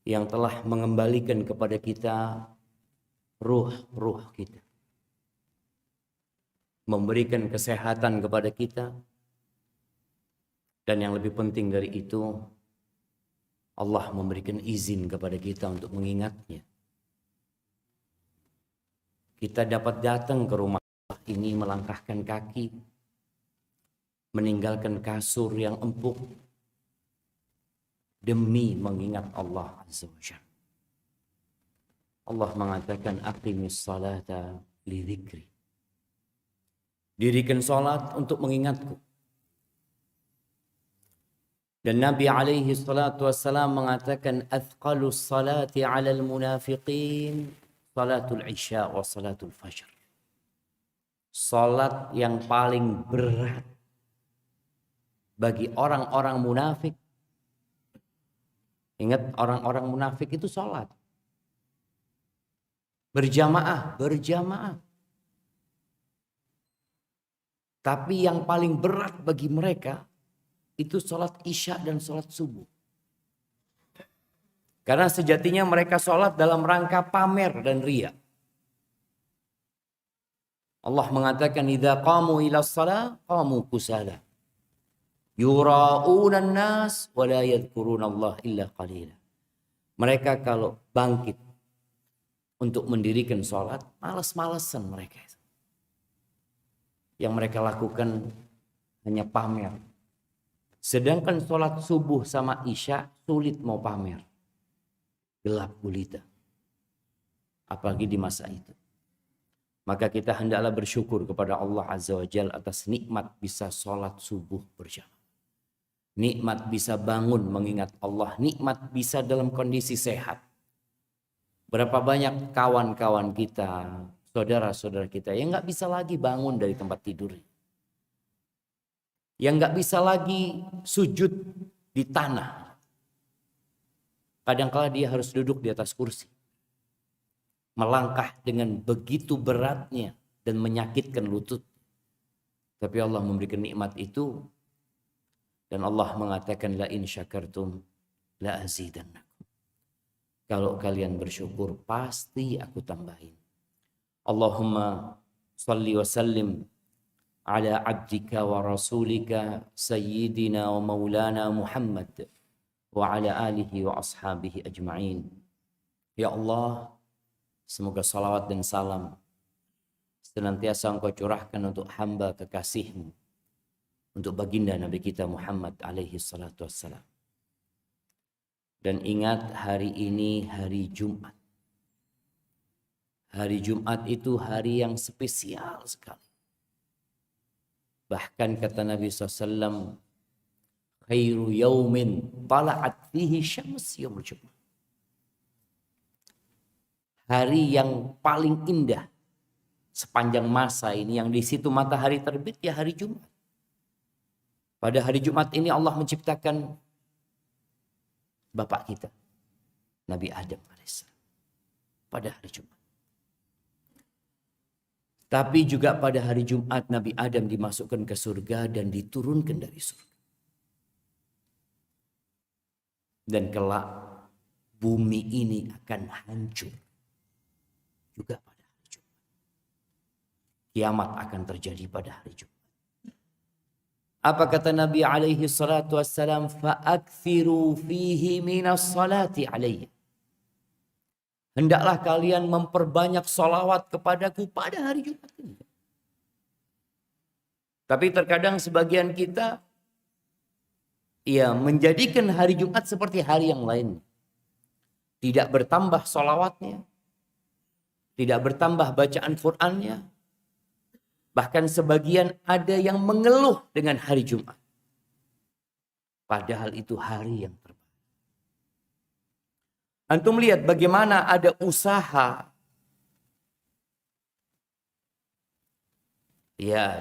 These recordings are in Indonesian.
yang telah mengembalikan kepada kita ruh kita, memberikan kesehatan kepada kita, dan yang lebih penting dari itu, Allah memberikan izin kepada kita untuk mengingatnya. Kita dapat datang ke rumah ini, melangkahkan kaki, meninggalkan kasur yang empuk demi mengingat Allah Azza wa Jalla. Allah mengatakan aqimis salata li dzikri. Dirikan salat untuk mengingatku. Dan Nabi alaihi salatu wassalam mengatakan athqalus salati 'alal munafiqin salatul isya wa salatul fajr. Salat yang paling berat bagi orang-orang munafik. Ingat, orang-orang munafik itu salat berjamaah. Tapi yang paling berat bagi mereka itu salat isya dan salat subuh. Karena sejatinya mereka salat dalam rangka pamer dan riya. Allah mengatakan idza qamu ila shalah qamu kusala. Yura'una an-nas wa la yadhkuruna Allah illa qalila. Mereka kalau bangkit untuk mendirikan salat, malas-malesan mereka. Yang mereka lakukan hanya pamer. Sedangkan salat subuh sama isya sulit mau pamer. Gelap gulita. Apalagi di masa itu. Maka kita hendaklah bersyukur kepada Allah Azza wa Jalla atas nikmat bisa salat subuh berjamaah. Nikmat bisa bangun mengingat Allah. Nikmat bisa dalam kondisi sehat. Berapa banyak kawan-kawan kita, saudara-saudara kita yang gak bisa lagi bangun dari tempat tidur. Yang gak bisa lagi sujud di tanah. Kadang-kala dia harus duduk di atas kursi. Melangkah dengan begitu beratnya dan menyakitkan lutut. Tapi Allah memberikan nikmat itu. Dan Allah mengatakan la in syakartum la azidannakum. Kalau kalian bersyukur pasti aku tambahin. Allahumma salli wa sallim ala abdika wa rasulika sayyidina wa maulana Muhammad wa ala alihi wa ashabihi ajma'in. Ya Allah, semoga salawat dan salam senantiasa Engkau curahkan untuk hamba kekasih-Mu, untuk baginda Nabi kita Muhammad alaihi salatu wassalam. Dan ingat, hari ini hari Jumat. Hari Jumat itu hari yang spesial sekali. Bahkan kata Nabi SAW, khairu yaumin tala'at fihi syams yaumul Jumat. Hari yang paling indah sepanjang masa ini, yang di situ matahari terbit, ya hari Jumat. Pada hari Jumat ini Allah menciptakan bapak kita, Nabi Adam AS. Pada hari Jumat. Tapi juga pada hari Jumat Nabi Adam dimasukkan ke surga dan diturunkan dari surga. Dan kelak bumi ini akan hancur. Juga pada hari Jumat. Kiamat akan terjadi pada hari Jumat. Apa kata Nabi alaihi salatu wassalam? Fa'akthiru fihi minas salati alaihi. Hendaklah kalian memperbanyak salawat kepadaku pada hari Jumat ini. Tapi terkadang sebagian kita menjadikan hari Jumat seperti hari yang lain. Tidak bertambah salawatnya. Tidak bertambah bacaan Qur'annya. Bahkan sebagian ada yang mengeluh dengan hari Jumat. Padahal itu hari yang terbaik. Antum lihat bagaimana ada usaha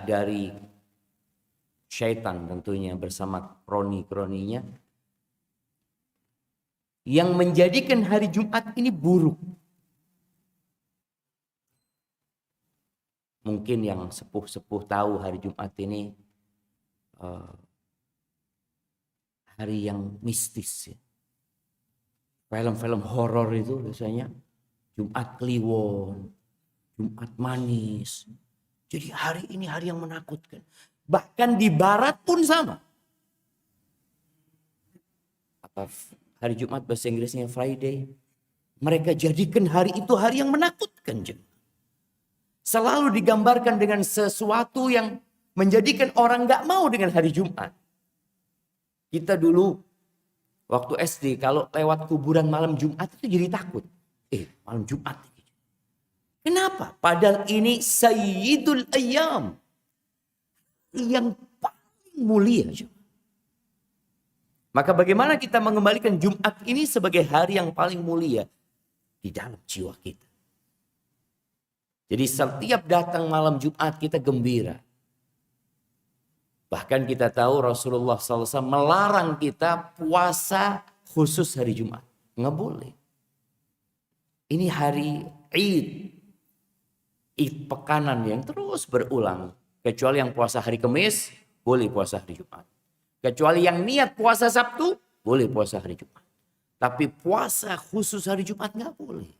dari syaitan tentunya bersama kroni-kroninya yang menjadikan hari Jumat ini buruk. Mungkin yang sepuh-sepuh tahu hari Jumat ini hari yang mistis. Film-film horor itu biasanya Jumat Kliwon, Jumat Manis. Jadi hari ini hari yang menakutkan. Bahkan di barat pun sama. Apa hari Jumat bahasa Inggrisnya Friday. Mereka jadikan hari itu hari yang menakutkan. Selalu digambarkan dengan sesuatu yang menjadikan orang gak mau dengan hari Jumat. Kita dulu waktu SD kalau lewat kuburan malam Jumat itu jadi takut. Malam Jumat. Kenapa? Padahal ini Sayyidul Ayyam. Yang paling mulia. Maka bagaimana kita mengembalikan Jumat ini sebagai hari yang paling mulia di dalam jiwa kita. Jadi setiap datang malam Jumat kita gembira. Bahkan kita tahu Rasulullah SAW melarang kita puasa khusus hari Jumat. Nggak boleh. Ini hari Id. Id pekanan yang terus berulang. Kecuali yang puasa hari Kamis, boleh puasa hari Jumat. Kecuali yang niat puasa Sabtu, boleh puasa hari Jumat. Tapi puasa khusus hari Jumat nggak boleh.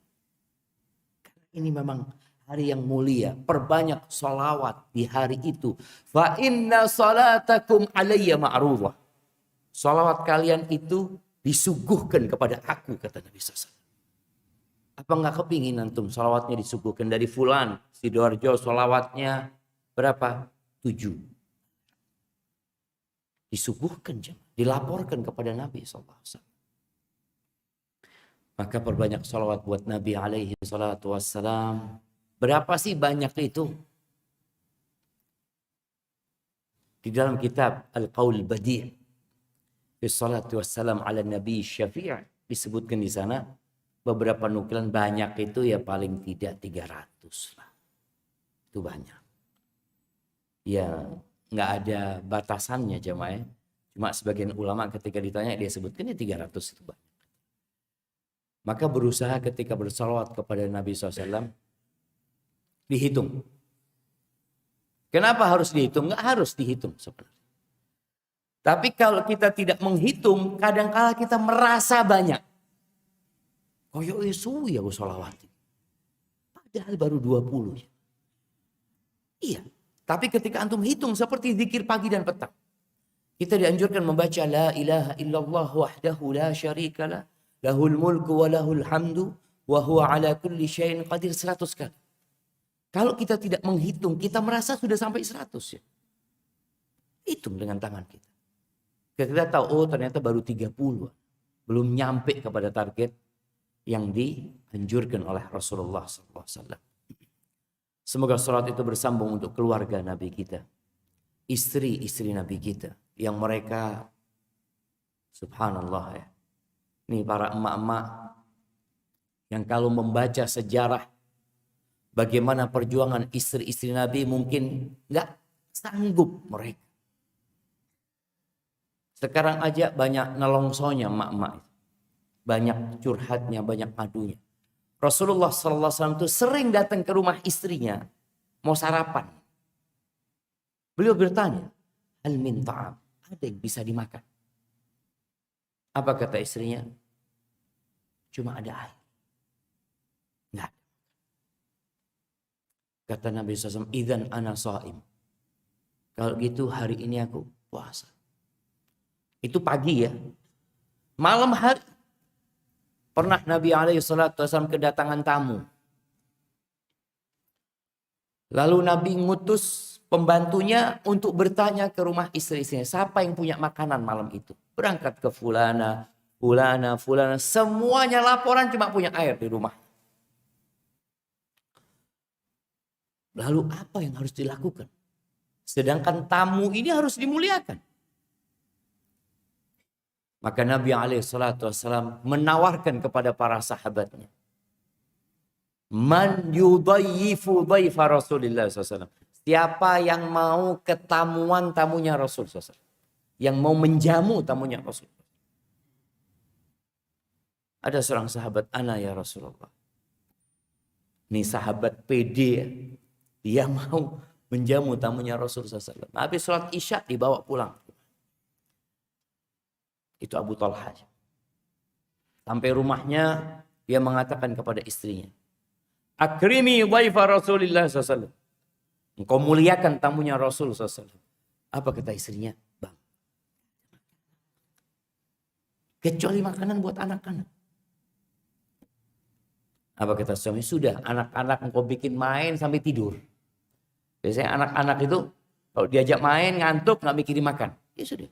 Karena ini memang hari yang mulia. Perbanyak salawat di hari itu. Fa inna salatakum alayya ma'rudah. Salawat kalian itu disuguhkan kepada aku, kata Nabi SAW. Apa nggak kepingin antum salawatnya disuguhkan dari fulan, Sidoarjo salawatnya berapa? 7. Disuguhkan, dilaporkan kepada Nabi SAW. Maka perbanyak salawat buat Nabi alaihi salatu wassalam. Berapa sih banyak itu? Di dalam kitab Al-Qaul Badi' fi salatu wassalam ala Nabi Syafi' disebutkan di sana beberapa nukilan banyak itu ya paling tidak 300 lah. Itu banyak. Ya nggak ada batasannya jemaah. Cuma sebagian ulama ketika ditanya dia sebutkan ya 300 itu banyak. Maka berusaha ketika bersalawat kepada Nabi SAW dihitung. Kenapa harus dihitung? Nggak harus dihitung sebenarnya. Tapi kalau kita tidak menghitung, kadang-kala kita merasa banyak. Koyo isu ya salawat. Padahal baru 20. Iya. Tapi ketika antum hitung seperti zikir pagi dan petang. Kita dianjurkan membaca la ilaha illallah wahdahu la syarikalah. Lahul mulku wa lahul hamdu wa huwa ala kulli syai'in qadir 100 kali. Kalau kita tidak menghitung, kita merasa sudah sampai 100 ya. Hitung dengan tangan kita. Kita tahu, oh ternyata baru 30. Belum nyampe kepada target yang dianjurkan oleh Rasulullah SAW. Semoga salat itu bersambung untuk keluarga Nabi kita. Istri-istri Nabi kita. Yang mereka, subhanallah ya. Nih para emak-emak yang kalau membaca sejarah bagaimana perjuangan istri-istri Nabi mungkin nggak sanggup mereka. Sekarang aja banyak nelongsonya emak-emak. Banyak curhatnya, banyak adunya. Rasulullah SAW itu sering datang ke rumah istrinya mau sarapan. Beliau bertanya, hal min ta'am, ada yang bisa dimakan? Apa kata istrinya? Cuma ada air. Enggak. Kata Nabi SAW, idzan ana shaim. Kalau gitu hari ini aku puasa. Itu pagi ya. Malam hari. Pernah Nabi SAW kedatangan tamu. Lalu Nabi ngutus pembantunya untuk bertanya ke rumah istri-istrinya. Siapa yang punya makanan malam itu? Berangkat ke fulana, fulana, fulana. Semuanya laporan cuma punya air di rumah. Lalu apa yang harus dilakukan? Sedangkan tamu ini harus dimuliakan. Maka Nabi SAW menawarkan kepada para sahabatnya. Man yudayyifu dayfa Rasulullah SAW. Siapa yang mau ketamuan tamunya Rasul SAW. Yang mau menjamu tamunya Rasul. Ada seorang sahabat, ana ya Rasulullah. Ini sahabat pede ya. Dia mau menjamu tamunya Rasul SAW. Habis sholat isya dibawa pulang. Itu Abu Talha. Sampai rumahnya dia mengatakan kepada istrinya, "Akrimi dhaifa Rasulillah SAW." Engkau muliakan tamunya Rasul SAW. Apa kata istrinya? Bang, kecuali makanan buat anak-anak. Apa kata suami? Sudah, anak-anak engkau bikin main sampai tidur. Biasanya anak-anak itu kalau diajak main ngantuk nggak mikirin makan. Ya sudah.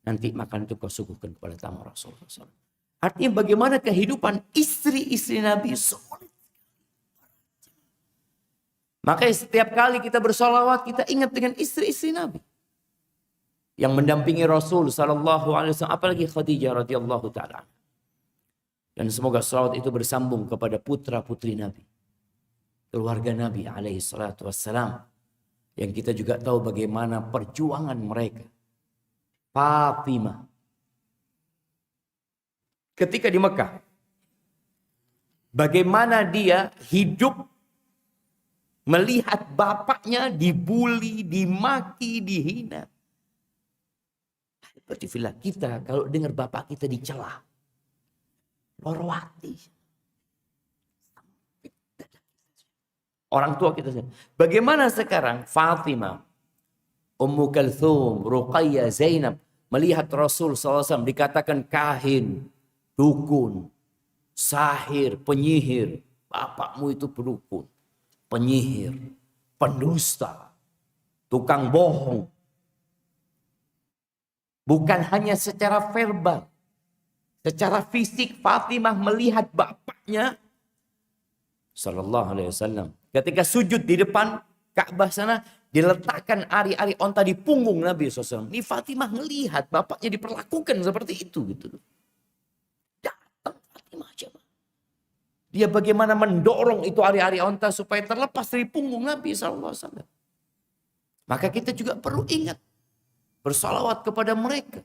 Nanti makan itu kau suguhkan kepada tamu Rasulullah SAW. Artinya bagaimana kehidupan istri-istri Nabi sulit. Makanya setiap kali kita bersolawat kita ingat dengan istri-istri Nabi. Yang mendampingi Rasul SAW. Apalagi Khadijah radhiyallahu ta'ala. Dan semoga salawat itu bersambung kepada putra-putri Nabi. Keluarga Nabi alaihi salatu wassalam. Yang kita juga tahu bagaimana perjuangan mereka. Fatimah. Ketika di Mekah. Bagaimana dia hidup melihat bapaknya dibuli, dimaki, dihina. Seperti villa kita kalau dengar bapak kita dicela. Lorwati. Orang tua kita. Bagaimana sekarang Fatimah, Ummu Kalthum, Ruqayyah, Zainab melihat Rasul SAW dikatakan kahin, dukun, sahir, penyihir. Bapakmu itu pendukun, penyihir, pendusta, tukang bohong. Bukan hanya secara verbal. Secara fisik Fatimah melihat bapaknya sallallahu alaihi wasallam ketika sujud di depan Ka'bah sana diletakkan ari-ari onta di punggung Nabi SAW. Ini Fatimah melihat bapaknya diperlakukan seperti itu gitu. Datang Fatimah aja. Dia bagaimana mendorong itu ari-ari onta supaya terlepas dari punggung Nabi SAW. Maka kita juga perlu ingat bersalawat kepada mereka.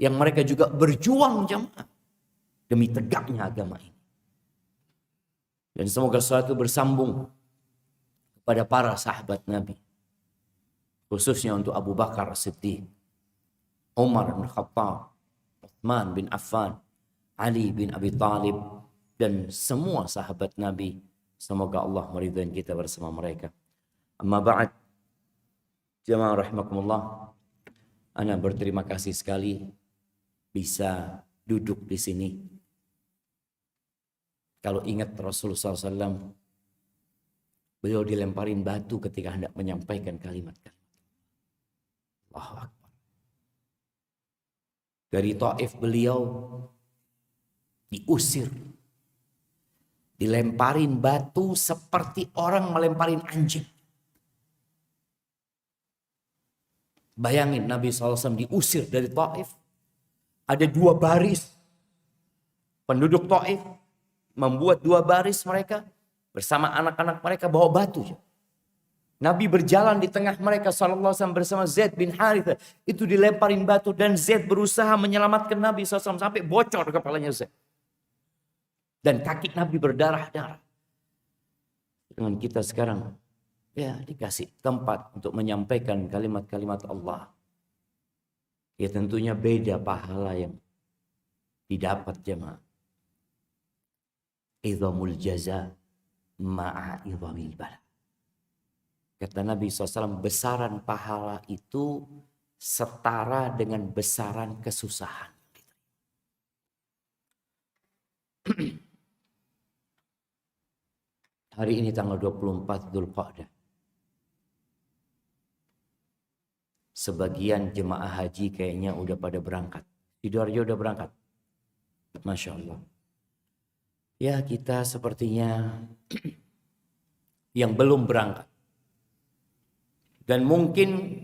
Yang mereka juga berjuang jamaah demi tegaknya agama ini. Dan semoga salawat itu bersambung kepada para sahabat Nabi. Khususnya untuk Abu Bakar As-Siddiq, Umar bin Khattab, Uthman bin Affan, Ali bin Abi Talib, dan semua sahabat Nabi. Semoga Allah meridhai kita bersama mereka. Amma ba'd, jamaah rahimakumullah. Ana berterima kasih sekali bisa duduk di sini. Kalau ingat Rasulullah SAW, beliau dilemparin batu ketika hendak menyampaikan kalimat-kalimat. Allahu Akbar. Dari Taif beliau diusir. Dilemparin batu seperti orang melemparin anjing. Bayangin Nabi SAW diusir dari Taif. Ada 2 baris. Penduduk Taif membuat 2 baris mereka. Bersama anak-anak mereka bawa batu. Nabi berjalan di tengah mereka SAW bersama Zaid bin Harithah. Itu dilemparin batu dan Zaid berusaha menyelamatkan Nabi SAW sampai bocor kepalanya Zaid. Dan kaki Nabi berdarah-darah. Dengan kita sekarang ya dikasih tempat untuk menyampaikan kalimat-kalimat Allah. Ya tentunya beda pahala yang didapat jemaah. Idhamul jaza ma'a idhamil bala. Kata Nabi SAW, besaran pahala itu setara dengan besaran kesusahan. Hari ini tanggal 24 Dzulqa'dah. Sebagian jemaah haji kayaknya udah pada berangkat. Sidoarjo udah berangkat. Masya Allah. Ya kita sepertinya yang belum berangkat. Dan mungkin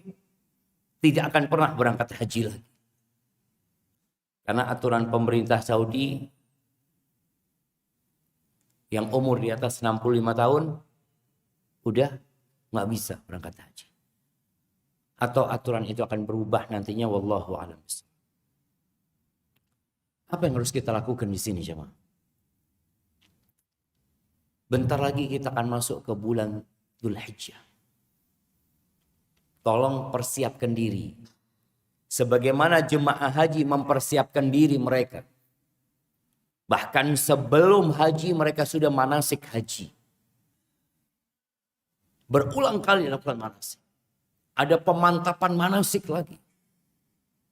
tidak akan pernah berangkat haji lagi. Karena aturan pemerintah Saudi yang umur di atas 65 tahun udah nggak bisa berangkat haji. Atau aturan itu akan berubah nantinya, wallahu a'lam. Apa yang harus kita lakukan di sini jemaah? Bentar lagi kita akan masuk ke bulan Dzulhijjah. Tolong persiapkan diri. Sebagaimana jemaah haji mempersiapkan diri mereka Bahkan sebelum haji mereka sudah manasik haji. Berulang kali dilakukan manasik. Ada pemantapan manasik lagi.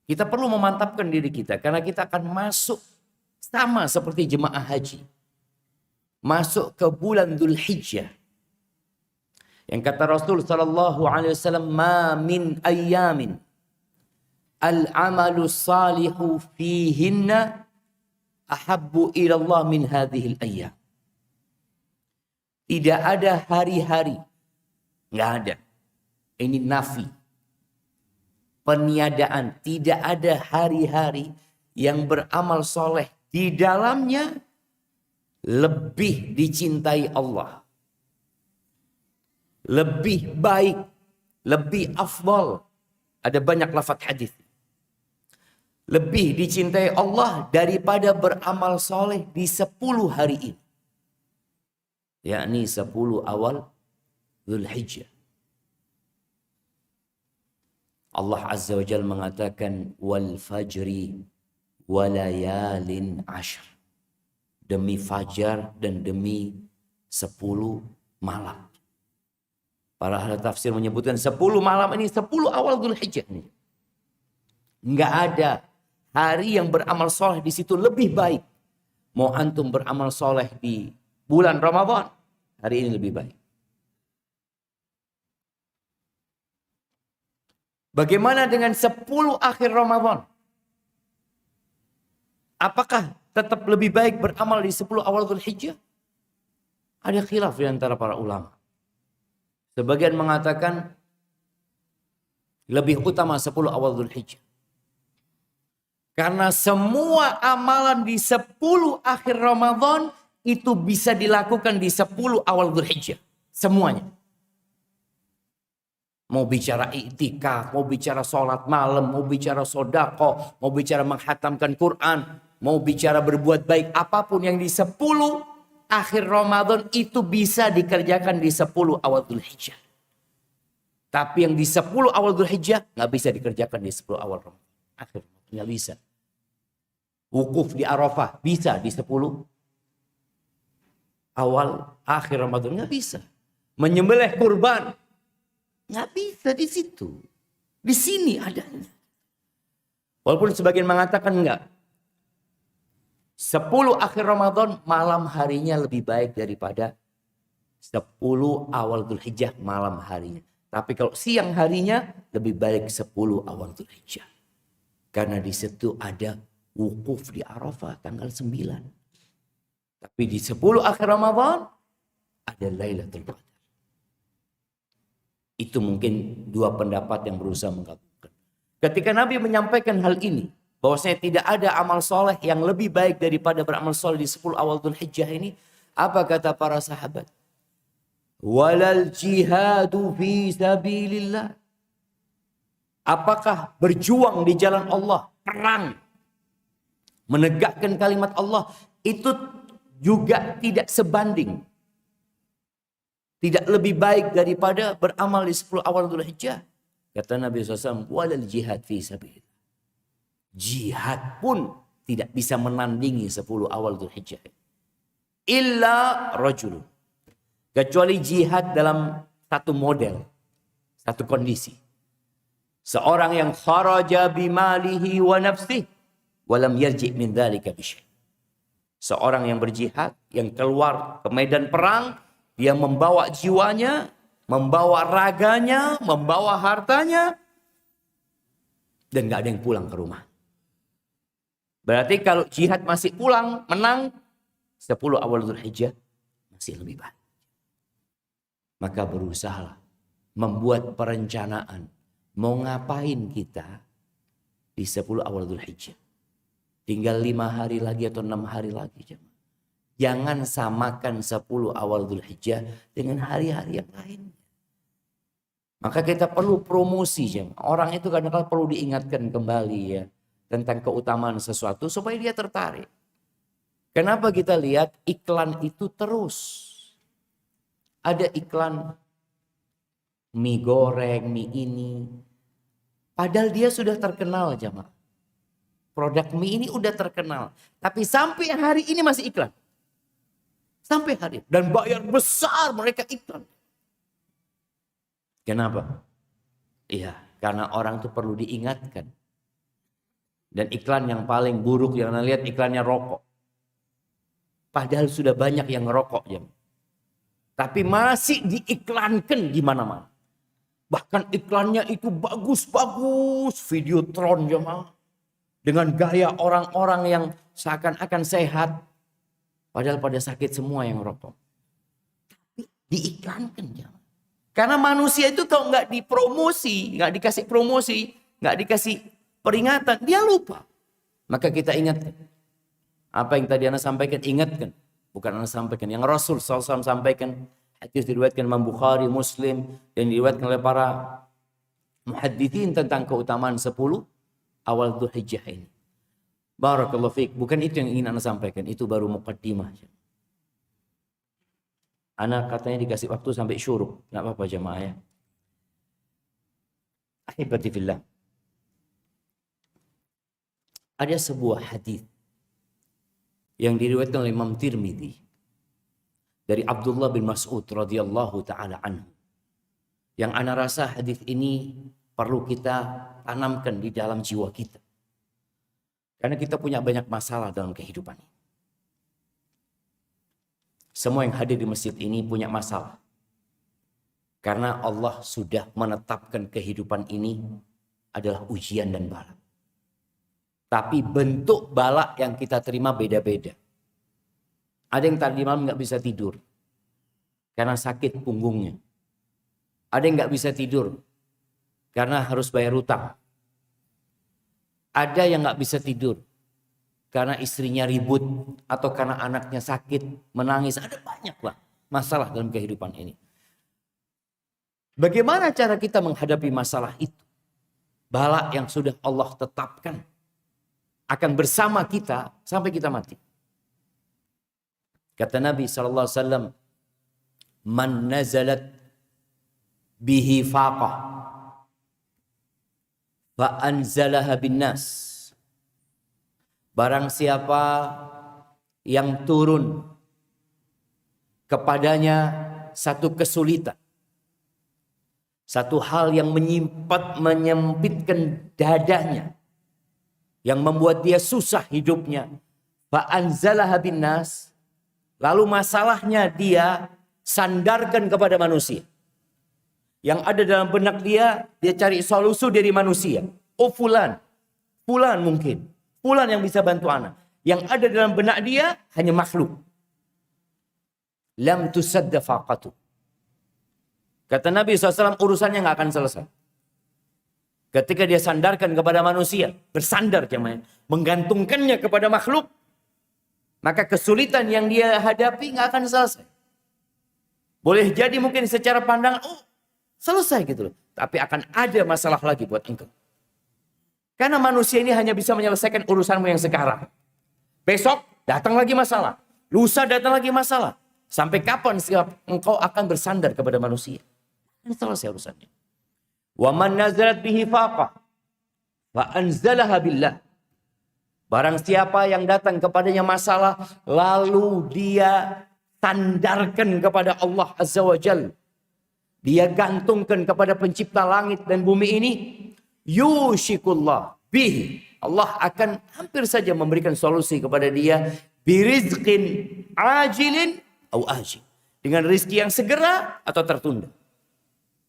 Kita perlu memantapkan diri kita karena kita akan masuk sama seperti jemaah haji. Masuk ke bulan Dzulhijjah. Yang kata Rasul sallallahu alaihi wasallam, "Ma min ayyamin al-amalu salihu fihinna ahabbu ila Allah min hadhil ayyam." Tidak ada hari-hari, nggak ada. Ini nafi. Peniadaan, tidak ada hari-hari yang beramal soleh di dalamnya lebih dicintai Allah. Lebih baik, lebih afdal. Ada banyak lafaz hadis. Lebih dicintai Allah daripada beramal soleh di 10 hari ini. Yakni 10 awal Dzulhijjah. Allah Azza wa Jalla mengatakan wal fajri walayalin ashr. Demi fajar dan demi 10 malam. Para ahli tafsir menyebutkan 10 malam ini 10 awal Dzulhijjah ini. Enggak ada hari yang beramal soleh di situ lebih baik. Mau antum beramal soleh di bulan Ramadan, hari ini lebih baik. Bagaimana dengan 10 akhir Ramadan? Apakah tetap lebih baik beramal di 10 awal Dzulhijjah? Ada khilaf di antara para ulama. Sebagian mengatakan lebih utama 10 awal Dzulhijjah. Karena semua amalan di 10 akhir Ramadan itu bisa dilakukan di 10 awal Dzulhijjah. Semuanya. Mau bicara iktikaf, mau bicara sholat malam, mau bicara sodako, mau bicara menghatamkan Quran, mau bicara berbuat baik, apapun yang di 10 akhir Ramadan itu bisa dikerjakan di 10 awal Dzulhijjah. Tapi yang di 10 awal Dzulhijjah nggak bisa dikerjakan di 10 awal Ramadan. Akhir nggak bisa. Wukuf di Arafah bisa di 10 awal akhir Ramadan, nggak bisa. Menyembelih kurban nggak bisa di situ. Di sini adanya. Walaupun sebagian mengatakan enggak. 10 akhir Ramadan malam harinya lebih baik daripada 10 awal Dzulhijjah malam harinya. Tapi kalau siang harinya lebih baik 10 awal Dzulhijjah. Karena di situ ada wukuf di Arafah tanggal 9. Tapi di 10 akhir Ramadan ada Lailatul Qadar. Itu mungkin dua pendapat yang berusaha menggabungkan. Ketika Nabi menyampaikan hal ini, bahwasanya tidak ada amal soleh yang lebih baik daripada beramal soleh di 10 awal Dzulhijjah ini, apa kata para sahabat? Walal jihadu fi sabilillah. Apakah berjuang di jalan Allah, perang, menegakkan kalimat Allah, itu juga tidak sebanding, tidak lebih baik daripada beramal di 10 awal Dzulhijjah. Kata Nabi SAW, walal jihad fi sabilillah. Jihad pun tidak bisa menandingi 10 awal Dzulhijjah. Illa rajulun. Kecuali jihad dalam satu model, satu kondisi. Seorang yang kharaja bimalihi wa nafsihi wa lam yarji' min dzalika bisyai'. Seorang yang berjihad, yang keluar ke medan perang, dia membawa jiwanya, membawa raganya, membawa hartanya, dan gak ada yang pulang ke rumah. Berarti kalau jihad masih pulang, menang, 10 awal Dzulhijjah masih lebih baik. Maka berusahalah membuat perencanaan. Mau ngapain kita di 10 awal Dzulhijjah. Tinggal 5 hari lagi atau 6 hari lagi. Jangan samakan 10 awal Dzulhijjah dengan hari-hari yang lain. Maka kita perlu promosi. Orang itu kadang-kadang perlu diingatkan kembali ya, tentang keutamaan sesuatu supaya dia tertarik. Kenapa kita lihat iklan itu terus? Ada iklan mie goreng, mie ini. Padahal dia sudah terkenal jemaah. Produk mie ini udah terkenal. Tapi sampai hari ini masih iklan. Sampai hari ini. Dan bayar besar mereka iklan. Kenapa? Iya, karena orang tuh perlu diingatkan. Dan iklan yang paling buruk yang Anda lihat iklannya rokok. Padahal sudah banyak yang ngerokok. Ya. Tapi masih diiklankan di mana-mana. Bahkan iklannya itu bagus-bagus. Videotron jemaah. Dengan gaya orang-orang yang seakan-akan sehat. Padahal pada sakit semua yang ngerokok. Tapi diiklankan jemaah. Karena manusia itu kalau nggak dipromosi, nggak dikasih promosi, nggak dikasih peringatan, dia lupa. Maka kita ingatkan. Apa yang tadi Anda sampaikan, ingatkan. Bukan Anda sampaikan. Yang Rasul SAW sampaikan. Hadis diriwayatkan Imam Bukhari, Muslim. Dan diriwayatkan oleh para muhaddithin tentang keutamaan 10 awal Dzulhijjah ini. Barakallahu fiik. Bukan itu yang ingin Anda sampaikan. Itu baru muqaddimah. Anak katanya dikasih waktu sampai syuruk. Nggak apa-apa jemaah ya. Ahibati fillah. Ada sebuah hadis yang diriwayatkan oleh Imam Tirmidzi dari Abdullah bin Mas'ud radhiyallahu taala anhu. Yang ana rasa hadis ini perlu kita tanamkan di dalam jiwa kita. Karena kita punya banyak masalah dalam kehidupan ini. Semua yang hadir di masjid ini punya masalah. Karena Allah sudah menetapkan kehidupan ini adalah ujian dan bala. Tapi bentuk bala yang kita terima beda-beda. Ada yang tadi malam nggak bisa tidur. Karena sakit punggungnya. Ada yang nggak bisa tidur. Karena harus bayar utang. Ada yang nggak bisa tidur. Karena istrinya ribut atau karena anaknya sakit, menangis. Ada banyak lah masalah dalam kehidupan ini. Bagaimana cara kita menghadapi masalah itu? Bala yang sudah Allah tetapkan akan bersama kita sampai kita mati. Kata Nabi SAW, Man nazalat bihi faqah fa anzalaha bin nas. Barang siapa yang turun kepadanya satu kesulitan, satu hal yang menyempitkan dadanya, yang membuat dia susah hidupnya, fa anzalaha bin nas, lalu masalahnya dia sandarkan kepada manusia. Yang ada dalam benak dia cari solusi dari manusia. Oh fulan mungkin. Fulan yang bisa bantu anak. Yang ada dalam benak dia hanya makhluk. Lam tusadda faqatu. Kata Nabi SAW, urusannya nggak akan selesai. Ketika dia sandarkan kepada manusia, bersandar namanya, menggantungkannya kepada makhluk, maka kesulitan yang dia hadapi nggak akan selesai. Boleh jadi mungkin secara pandangan, oh selesai gitu loh. Tapi akan ada masalah lagi buat engkau. Karena manusia ini hanya bisa menyelesaikan urusanmu yang sekarang. Besok datang lagi masalah. Lusa datang lagi masalah. Sampai kapan engkau akan bersandar kepada manusia? Ini selesai urusannya. Wa man nazalat bihi faqah fa anzalaha billah. Barang siapa yang datang kepadanya masalah lalu dia sandarkan kepada Allah Azza wa Jalla. Dia gantungkan kepada pencipta langit dan bumi ini. Yushikullah bihi. Allah akan hampir saja memberikan solusi kepada dia. Birizqin ajilin au ajil. Dengan rezeki yang segera atau tertunda.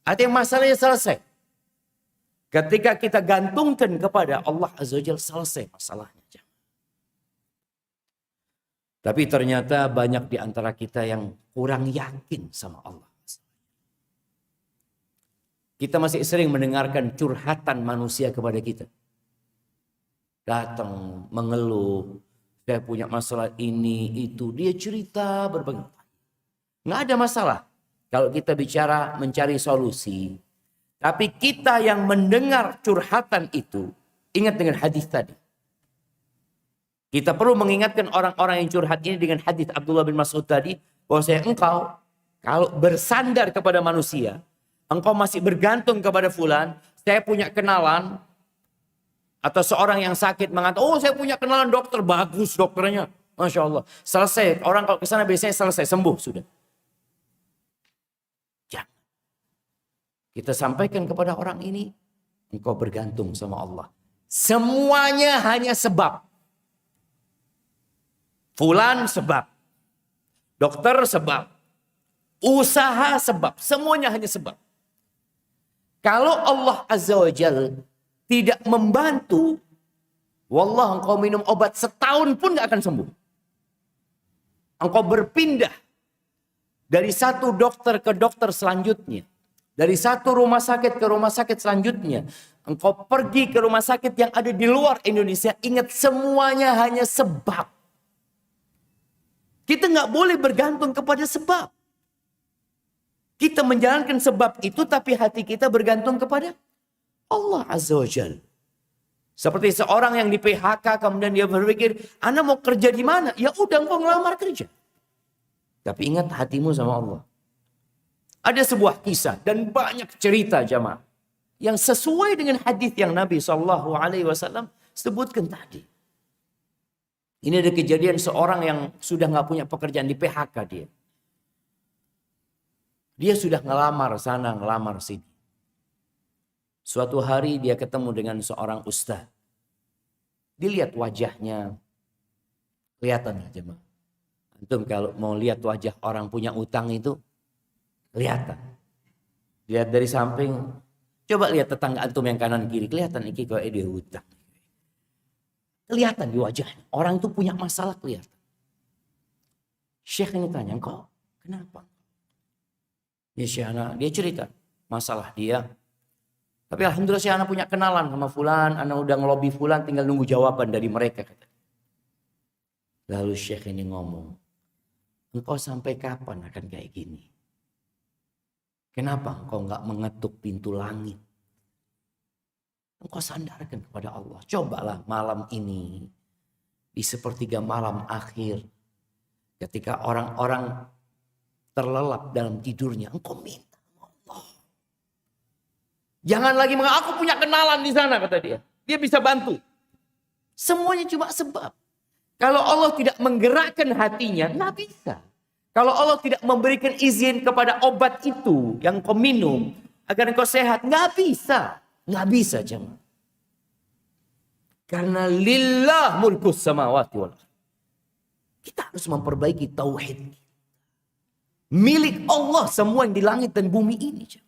Artinya masalahnya selesai. Ketika kita gantungkan kepada Allah Azza wa Jalla, selesai masalahnya. Tapi ternyata banyak di antara kita yang kurang yakin sama Allah. Kita masih sering mendengarkan curhatan manusia kepada kita. Datang, mengeluh. Saya punya masalah ini, itu. Dia cerita berbagai. Nggak ada masalah. Kalau kita bicara mencari solusi. Tapi kita yang mendengar curhatan itu. Ingat dengan hadis tadi. Kita perlu mengingatkan orang-orang yang curhat ini dengan hadis Abdullah bin Mas'ud tadi. Bahwasanya engkau kalau bersandar kepada manusia. Engkau masih bergantung kepada fulan. Saya punya kenalan. Atau seorang yang sakit mengatakan, oh saya punya kenalan dokter, bagus dokternya. Masya Allah. Selesai. Orang kalau ke sana biasanya selesai, sembuh sudah. Jangan. Kita sampaikan kepada orang ini, engkau bergantung sama Allah. Semuanya hanya sebab. Fulan sebab. Dokter sebab. Usaha sebab. Semuanya hanya sebab. Kalau Allah Azza wa Jalla tidak membantu, wallah engkau minum obat setahun pun gak akan sembuh. Engkau berpindah dari satu dokter ke dokter selanjutnya. Dari satu rumah sakit ke rumah sakit selanjutnya. Engkau pergi ke rumah sakit yang ada di luar Indonesia. Ingat semuanya hanya sebab. Kita gak boleh bergantung kepada sebab. Kita menjalankan sebab itu tapi hati kita bergantung kepada Allah Azza wa Jalla. Seperti seorang yang di PHK kemudian dia berpikir, Anda mau kerja di mana? Ya udah engkau ngelamar kerja. Tapi ingat hatimu sama Allah. Ada sebuah kisah dan banyak cerita jamaah yang sesuai dengan hadis yang Nabi SAW sebutkan tadi. Ini ada kejadian seorang yang sudah nggak punya pekerjaan, di PHK dia. Dia sudah ngelamar sana, ngelamar sini. Suatu hari dia ketemu dengan seorang ustaz. Dilihat wajahnya. Kelihatan aja jemaah. Antum kalau mau lihat wajah orang punya utang itu. Kelihatan. Lihat dari samping. Coba lihat tetangga antum yang kanan kiri. Kelihatan ini kalau dia utang. Kelihatan di wajahnya. Orang itu punya masalah kelihatan. Syekh ini tanya, kok kenapa? Ya Syekh, dia cerita masalah dia. Tapi alhamdulillah si anak punya kenalan sama fulan, anak udah ngelobi fulan, tinggal nunggu jawaban dari mereka. Lalu Syekh ini ngomong, engkau sampai kapan akan kayak gini? Kenapa engkau nggak mengetuk pintu langit? Engkau sandarkan kepada Allah. Cobalah malam ini, di sepertiga malam akhir, ketika orang-orang terlelap dalam tidurnya, engkau minta. Jangan lagi mengatakan, aku punya kenalan di sana, kata dia. Dia bisa bantu. Semuanya cuma sebab. Kalau Allah tidak menggerakkan hatinya, nggak bisa. Kalau Allah tidak memberikan izin kepada obat itu yang kau minum, agar kau sehat, nggak bisa. Nggak bisa, jemaah. Karena lillah mulkus samawati wal ardh. Kita harus memperbaiki tauhid. Milik Allah semua yang di langit dan bumi ini, jemaah.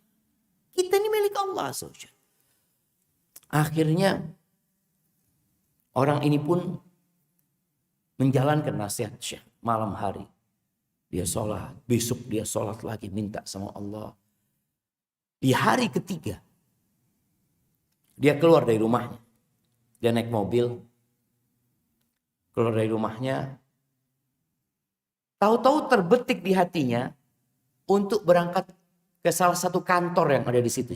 Kita ini milik Allah. Akhirnya orang ini pun menjalankan nasihat Syekh malam hari. Dia sholat, besok dia sholat lagi minta sama Allah. Di hari ketiga dia keluar dari rumahnya. Dia naik mobil. Keluar dari rumahnya. Tahu-tahu terbetik di hatinya untuk berangkat ke salah satu kantor yang ada di situ.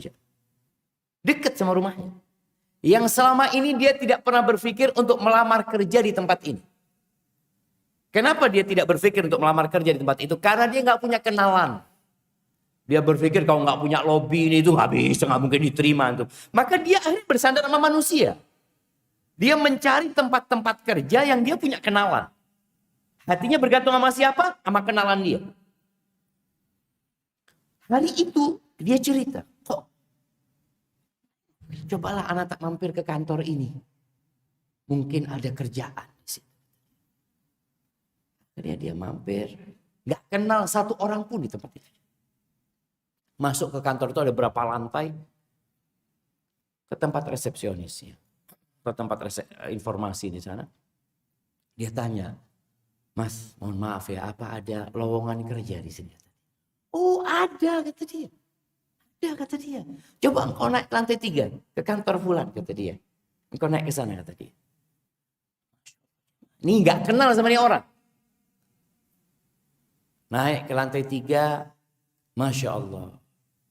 Dekat sama rumahnya. Yang selama ini dia tidak pernah berpikir untuk melamar kerja di tempat ini. Kenapa dia tidak berpikir untuk melamar kerja di tempat itu? Karena dia nggak punya kenalan. Dia berpikir kalau nggak punya lobby ini itu nggak bisa, nggak mungkin diterima. Tuh. Maka dia akhirnya bersandar sama manusia. Dia mencari tempat-tempat kerja yang dia punya kenalan. Hatinya bergantung sama siapa? Sama kenalan dia. Hari itu dia cerita, kok cobalah anak tak mampir ke kantor ini. Mungkin ada kerjaan di situ. Akhirnya dia mampir, nggak kenal satu orang pun di tempat itu. Masuk ke kantor itu ada berapa lantai, ke tempat resepsionisnya, ke tempat informasi di sana. Dia tanya, Mas, mohon maaf ya, apa ada lowongan kerja di sini? Oh ada, kata dia. Ada, kata dia. Coba engkau naik lantai 3 ke kantor fulan, kata dia. Engkau naik ke sana, kata dia. Ini nggak kenal sama ini orang. Naik ke lantai 3, Masya Allah.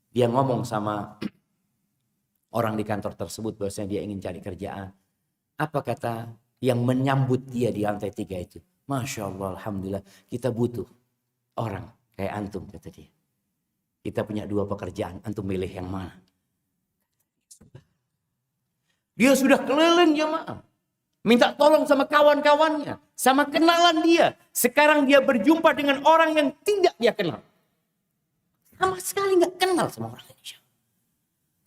Dia ngomong sama orang di kantor tersebut bahwasanya dia ingin cari kerjaan. Apa kata yang menyambut dia di lantai 3 itu? Masya Allah, alhamdulillah kita butuh orang kayak antum, kata dia. Kita punya 2 pekerjaan, antum milih yang mana? Dia sudah keliling jemaah. Minta tolong sama kawan-kawannya. Sama kenalan dia. Sekarang dia berjumpa dengan orang yang tidak dia kenal. Sama sekali nggak kenal sama orang ini.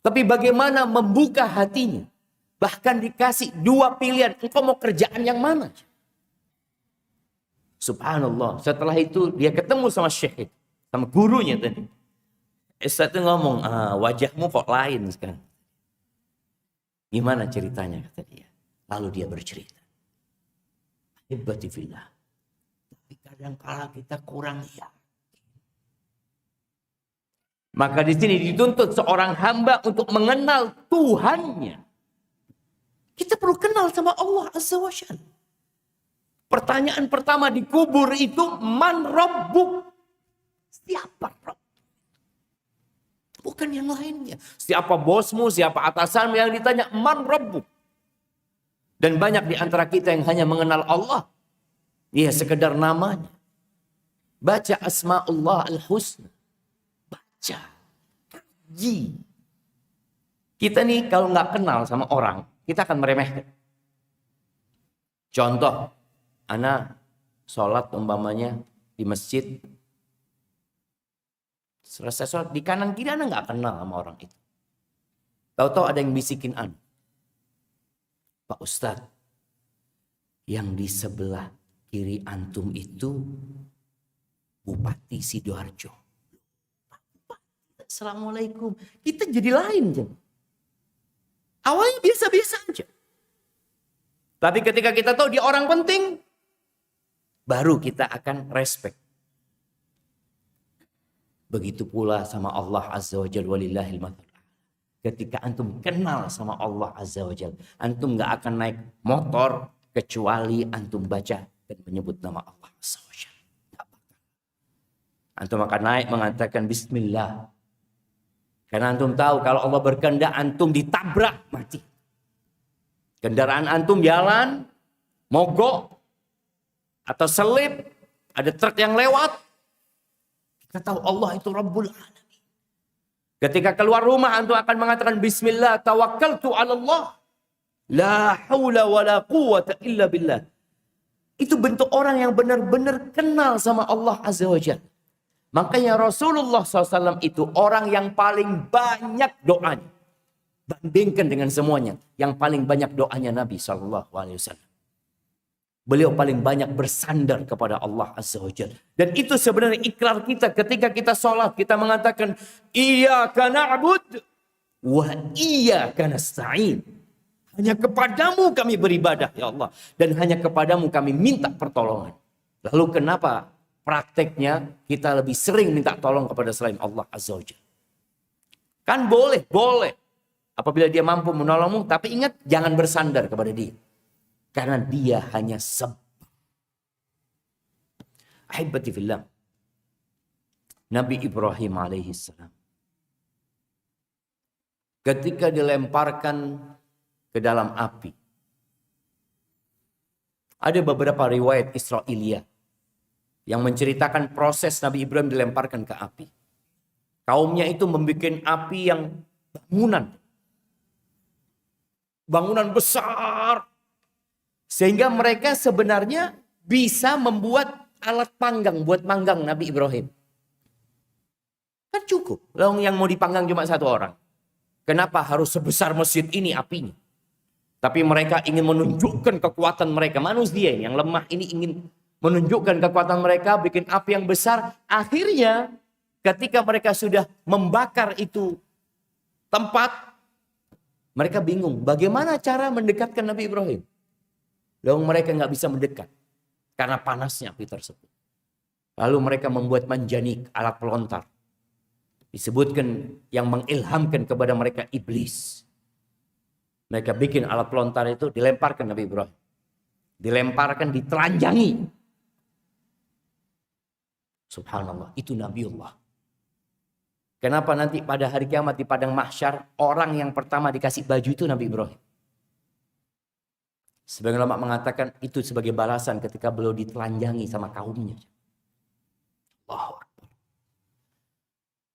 Tapi bagaimana membuka hatinya. Bahkan dikasih 2 pilihan. Engkau mau kerjaan yang mana? Subhanallah. Setelah itu dia ketemu sama syekh. Sama gurunya tadi. Ustaz itu ngomong, wajahmu kok lain sekarang. Gimana ceritanya kata dia. Lalu dia bercerita. Ahibati fillah. Tapi kadang-kala kita kurang yakin. Maka di sini dituntut seorang hamba untuk mengenal Tuhannya. Kita perlu kenal sama Allah Azza wa Jalla. Pertanyaan pertama di kubur itu, man rabbuk? Siapa Rabb? Bukan yang lainnya. Siapa bosmu, siapa atasanmu, yang ditanya man rabbuk? Dan banyak di antara kita yang hanya mengenal Allah. Ya sekedar namanya. Baca asma'ullah al-husna. Baca. Kaji. Kita nih kalau nggak kenal sama orang, kita akan meremehkan. Contoh, ana sholat umpamanya di masjid. Selesai sholat, di kanan kiri ana nggak kenal sama orang itu. Tahu-tahu ada yang bisikin ana. Pak Ustadz, yang di sebelah kiri antum itu Bupati Sidoarjo. Assalamualaikum. Kita jadi lain. Awalnya biasa-biasa aja. Tapi ketika kita tahu dia orang penting, baru kita akan respect. Begitu pula sama Allah Azza wa Jalla, walillahil mathal. Ketika antum kenal sama Allah Azza wa Jalla, antum gak akan naik motor kecuali antum baca dan menyebut nama Allah Azza wa Jalla. Antum akan naik mengatakan Bismillah. Karena antum tahu kalau Allah berkehendak antum ditabrak mati. Kendaraan antum jalan, mogok, atau selip, ada truk yang lewat. Kita tahu Allah itu Rabbul Alamin. Ketika keluar rumah antum akan mengatakan Bismillah tawakkaltu 'ala Allah. La haula wala quwwata illa billah. Itu bentuk orang yang benar-benar kenal sama Allah Azza wa Jalla. Makanya Rasulullah SAW itu orang yang paling banyak doanya. Bandingkan dengan semuanya. Yang paling banyak doanya Nabi SAW. Beliau paling banyak bersandar kepada Allah Azza wa Jalla. Dan itu sebenarnya ikrar kita ketika kita sholat. Kita mengatakan, Iyyaka na'bud wa iyyaka nasta'in. Hanya kepadamu kami beribadah ya Allah. Dan hanya kepadamu kami minta pertolongan. Lalu kenapa prakteknya kita lebih sering minta tolong kepada selain Allah Azza wa Jalla? Kan boleh. Apabila dia mampu menolongmu. Tapi ingat jangan bersandar kepada dia. Karena dia hanya sebab. Ahibati fillah. Nabi Ibrahim alaihissalam. Ketika dilemparkan ke dalam api. Ada beberapa riwayat Israiliyah. Yang menceritakan proses Nabi Ibrahim dilemparkan ke api. Kaumnya itu membuat api yang bangunan. Bangunan besar. Sehingga mereka sebenarnya bisa membuat alat panggang buat manggang Nabi Ibrahim. Kan cukup. Lalu yang mau dipanggang cuma satu orang. Kenapa harus sebesar masjid ini apinya? Tapi mereka ingin menunjukkan kekuatan mereka. Manusia yang lemah ini ingin menunjukkan kekuatan mereka. Bikin api yang besar. Akhirnya ketika mereka sudah membakar itu tempat. Mereka bingung. Bagaimana cara mendekatkan Nabi Ibrahim? Lalu mereka nggak bisa mendekat karena panasnya api tersebut. Lalu mereka membuat manjanik, alat pelontar. Disebutkan yang mengilhamkan kepada mereka iblis. Mereka bikin alat pelontar itu dilemparkan Nabi Ibrahim. Dilemparkan, ditelanjangi. Subhanallah, itu Nabiullah. Kenapa nanti pada hari kiamat di padang mahsyar orang yang pertama dikasih baju itu Nabi Ibrahim? Sebagian ulama mengatakan itu sebagai balasan ketika beliau ditelanjangi sama kaumnya. Allahu Akbar.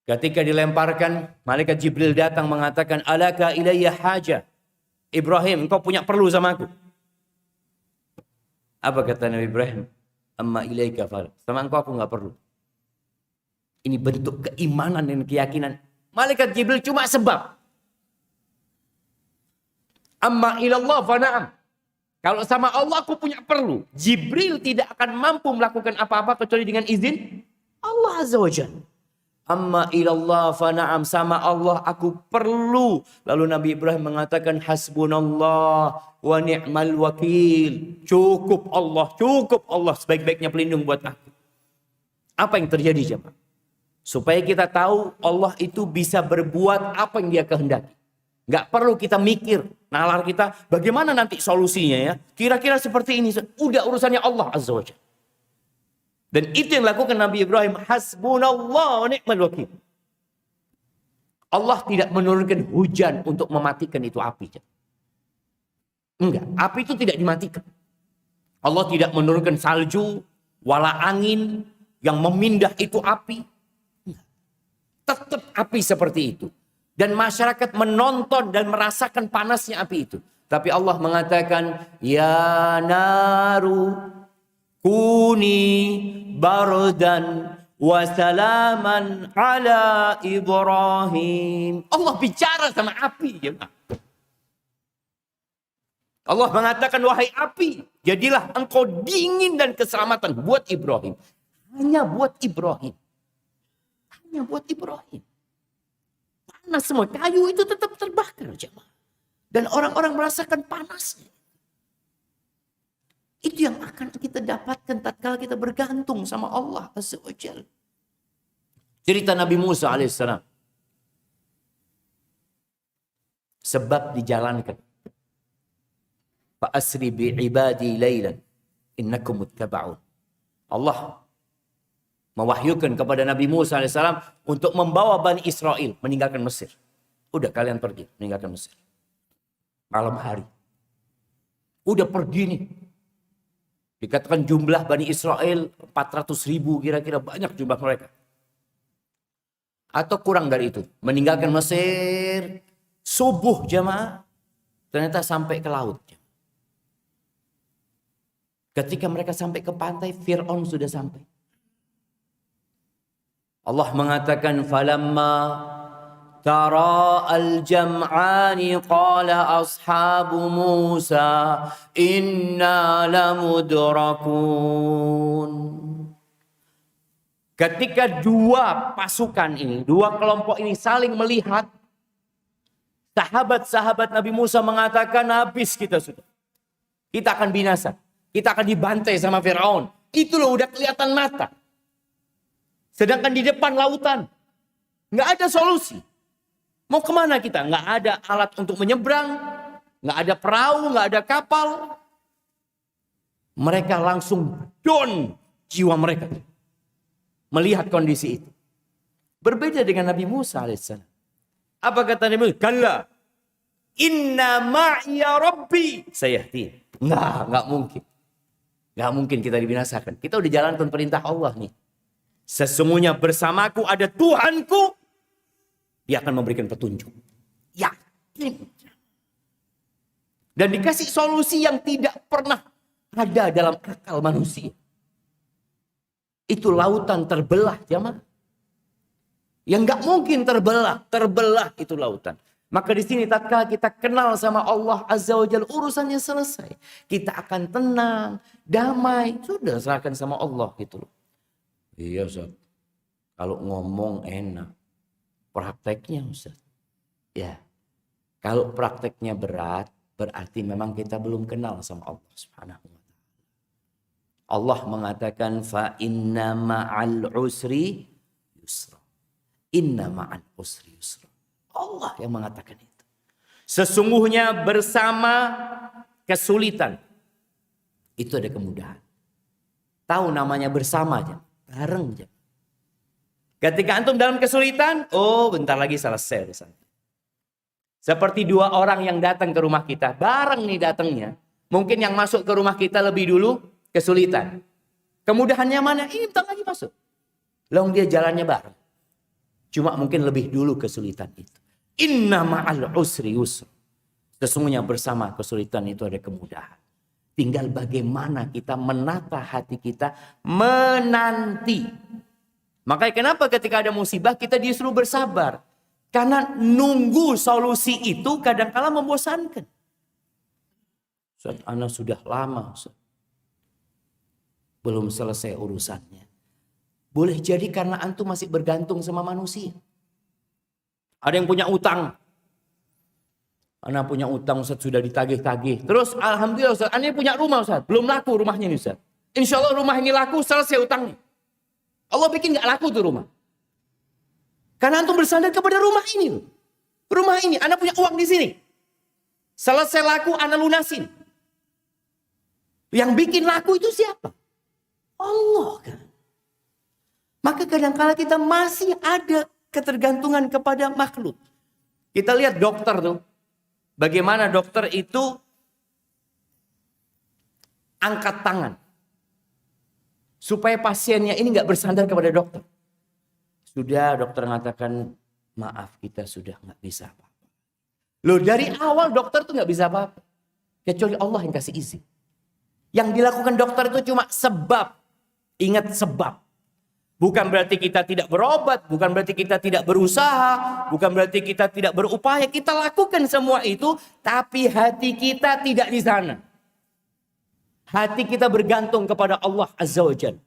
Ketika dilemparkan, malaikat Jibril datang mengatakan, Alaka ilayya haja. Ibrahim, engkau punya perlu sama aku. Apa kata Nabi Ibrahim? Amma ilaika fal. Sama engkau aku nggak perlu. Ini bentuk keimanan dan keyakinan. Malaikat Jibril cuma sebab. Amma ilallah fa na'am. Kalau sama Allah aku punya perlu. Jibril tidak akan mampu melakukan apa-apa kecuali dengan izin Allah Azza wa Jalla. Amma ilallah fa na'am, sama Allah aku perlu. Lalu Nabi Ibrahim mengatakan hasbunallah wa ni'mal wakil. Cukup Allah sebaik-baiknya pelindung buat aku. Apa yang terjadi jemaah? Supaya kita tahu Allah itu bisa berbuat apa yang dia kehendaki. Nggak perlu kita mikir, nalar kita bagaimana nanti solusinya ya. Kira-kira seperti ini. Udah urusannya Allah Azza wa Jalla. Dan itu yang lakukan Nabi Ibrahim. Hasbunallah wa ni'mal wakil. Allah tidak menurunkan hujan untuk mematikan itu api. Enggak, api itu tidak dimatikan. Allah tidak menurunkan salju, wala angin yang memindah itu api. Tetap api seperti itu. Dan masyarakat menonton dan merasakan panasnya api itu. Tapi Allah mengatakan, ya naru kuni bardan wa salaman ala Ibrahim. Allah bicara sama api. Allah mengatakan, wahai api, jadilah engkau dingin dan keselamatan buat Ibrahim. Hanya buat Ibrahim. Hanya buat Ibrahim. Panas semua. Kayu itu tetap terbakar. Jemaah. Dan orang-orang merasakan panasnya. Itu yang akan kita dapatkan tatkala kita bergantung sama Allah Azza wa Jalla. Cerita Nabi Musa alaihissalam. Sebab dijalankan. Fa'asri bi'ibadi laylan. Innakum muttaba'un. Allah mewahyukan kepada Nabi Musa alaihissalam untuk membawa Bani Israel meninggalkan Mesir. Udah kalian pergi meninggalkan Mesir. Malam hari. Udah pergi nih. Dikatakan jumlah Bani Israel 400.000 kira-kira, banyak jumlah mereka. Atau kurang dari itu. Meninggalkan Mesir. Subuh jemaah. Ternyata sampai ke laut. Ketika mereka sampai ke pantai, Fir'aun sudah sampai. Allah mengatakan, falamma tara al-jam'ani qala ashabu Musa inna lamudrakun. Ketika dua pasukan ini, dua kelompok ini saling melihat, sahabat-sahabat Nabi Musa mengatakan, habis kita sudah. Kita akan binasa. Kita akan dibantai sama Fir'aun. Itu loh udah kelihatan mata. Sedangkan di depan lautan. Nggak ada solusi. Mau kemana kita? Nggak ada alat untuk menyeberang. Nggak ada perahu, nggak ada kapal. Mereka langsung down jiwa mereka. Melihat kondisi itu. Berbeda dengan Nabi Musa alaihissalam. Apa kata Nabi Musa? Kalla. Inna ma'iya rabbi. Sayahdi. Nggak mungkin. Nggak mungkin kita dibinasakan. Kita udah jalankan perintah Allah nih. Sesungguhnya bersamaku ada Tuhanku. Dia akan memberikan petunjuk. Yakin. Dan dikasih solusi yang tidak pernah ada dalam akal manusia. Itu lautan terbelah, jemaah. Yang nggak mungkin terbelah. Terbelah itu lautan. Maka di sini tatkala kita kenal sama Allah Azza wa Jalla, urusannya selesai. Kita akan tenang, damai. Sudah serahkan sama Allah gitu loh. Iya Ustaz. Kalau ngomong enak. Prakteknya Ustaz. Ya. Kalau prakteknya berat, berarti memang kita belum kenal sama Allah Subhanahu wa taala. Allah mengatakan fa inna ma'al usri yusra. Inna ma'al usri yusra. Allah yang mengatakan itu. Sesungguhnya bersama kesulitan itu ada kemudahan. Tahu namanya bersama aja, bareng aja. Ketika antum dalam kesulitan, oh bentar lagi selesai. Seperti dua orang yang datang ke rumah kita, bareng nih datangnya. Mungkin yang masuk ke rumah kita lebih dulu kesulitan. Kemudahannya mana? Ini bentar lagi masuk. Long dia jalannya bareng. Cuma mungkin lebih dulu kesulitan itu. Inna ma'al usri yusra. Sesungguhnya bersama kesulitan itu ada kemudahan. Tinggal bagaimana kita menata hati kita menanti. Makanya kenapa ketika ada musibah kita disuruh bersabar. Karena nunggu solusi itu kadang-kala membosankan. Ustaz, ana sudah lama Ustaz, belum selesai urusannya. Boleh jadi karena antum masih bergantung sama manusia. Ada yang punya utang. Ana punya utang Ustaz, sudah ditagih-tagih. Terus alhamdulillah Ustaz, ana punya rumah Ustaz, belum laku rumahnya nih Ustaz. Insya Allah rumah ini laku, selesai utangnya. Allah bikin gak laku tuh rumah. Karena antum bersandar kepada rumah ini. Rumah ini, ana punya uang di sini. Selesai laku, ana lunasin. Yang bikin laku itu siapa? Allah kan. Maka kadang-kala kita masih ada ketergantungan kepada makhluk. Kita lihat dokter tuh. Bagaimana dokter itu angkat tangan. Supaya pasiennya ini nggak bersandar kepada dokter. Sudah dokter mengatakan, maaf kita sudah nggak bisa apa-apa. Loh dari awal dokter tuh nggak bisa apa-apa. Kecuali Allah yang kasih izin. Yang dilakukan dokter itu cuma sebab. Ingat sebab. Bukan berarti kita tidak berobat, bukan berarti kita tidak berusaha, bukan berarti kita tidak berupaya. Kita lakukan semua itu, tapi hati kita tidak di sana. Hati kita bergantung kepada Allah Azza wa Jalla.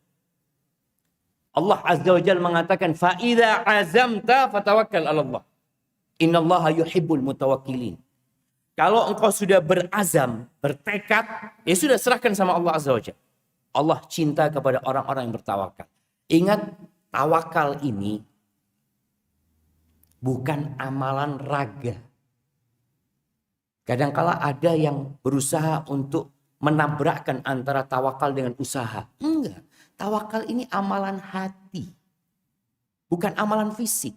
Allah Azza wa Jalla mengatakan, "Fa'idha azamta fatawakkal 'ala Allah. Innallaha yuhibbul mutawakkilin." Kalau engkau sudah berazam, bertekad, ya sudah serahkan sama Allah Azza wa Jalla. Allah cinta kepada orang-orang yang bertawakal. Ingat, tawakal ini bukan amalan raga. Kadangkala ada yang berusaha untuk menabrakkan antara tawakal dengan usaha. Enggak, tawakal ini amalan hati. Bukan amalan fisik.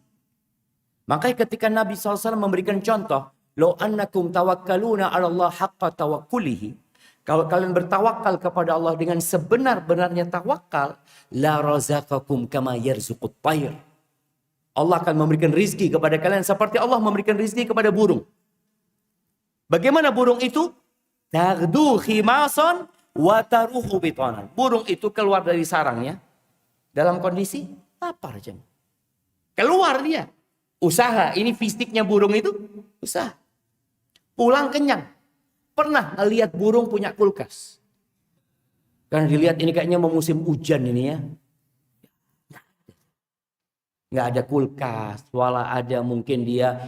Makanya ketika Nabi SAW memberikan contoh, "Lau annakum tawakkaluna 'ala Allah haqqa tawakkulihi." Kalau kalian bertawakal kepada Allah dengan sebenar-benarnya tawakal, la razaqakum kama yarzuqut tayr. Allah akan memberikan rizki kepada kalian seperti Allah memberikan rizki kepada burung. Bagaimana burung itu? Taghdu khimasan wa taruhu bitanan. Burung itu keluar dari sarangnya dalam kondisi lapar aja. Keluar dia. Usaha, ini fisiknya burung itu usaha. Pulang kenyang. Pernah lihat burung punya kulkas? Karena dilihat ini kayaknya mau musim hujan ini ya. Nggak ada kulkas. Walau ada mungkin dia